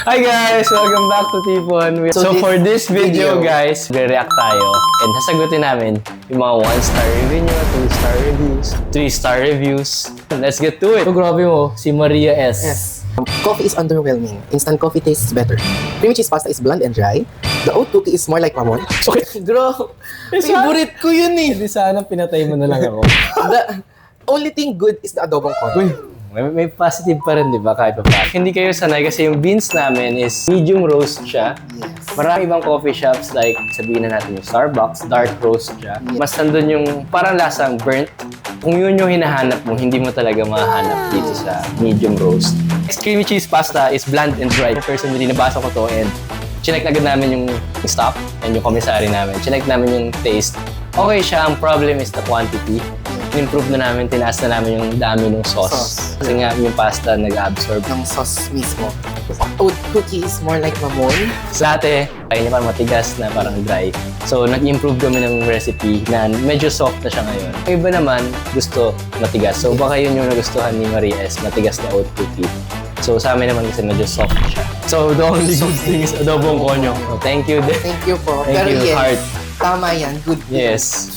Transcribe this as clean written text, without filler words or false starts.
Hi guys! Welcome back to Tipon. So for this video guys, re-react tayo and sasagutin namin yung mga 1-star review nyo, 2-star reviews, 3-star reviews. Let's get to it! So grabe mo, si Maria S. Yes. Coffee is underwhelming. Instant coffee tastes better. Creamy cheese pasta is bland and dry. The oat cookie is more like mamon. Okay. Bro, favorite ko yun eh. Hindi sana pinatay mo na lang ako. The only thing good is the adobong corn. May positive pa rin, di ba? Kahit pa pa. Hindi kayo sanay kasi yung beans namin is medium roast siya. Yes. Marami ibang coffee shops like sabihin na natin yung Starbucks, dark roast siya. Mas nandun yung parang lasang burnt. Kung yun yung hinahanap mo, hindi mo talaga mahanap dito sa medium roast. Creamy cheese pasta is bland and dry. Personally, nabasa ko to and chinek agad namin yung stock and yung commissary namin. Chinek namin yung taste. Okay siya, ang problem is the quantity. In-improve na namin, tinaas na namin yung dami ng sauce. Kasi nga yung pasta nag-absorb. Ng sauce mismo. Oat cookie is more like mamon. Sa dati, kaya niya parang matigas na parang dry. So, nag-improve kami ng recipe na medyo soft na siya ngayon. Yung iba naman, gusto matigas. So, baka yun yung nagustuhan ni Maria S, matigas na oat cookie. So, sa amin naman kasi medyo soft na siya. So, the only good thing is adobong konyo. So, thank you. Thank you po. Thank Pero you, yes, heart. tama yan. Good. Yes.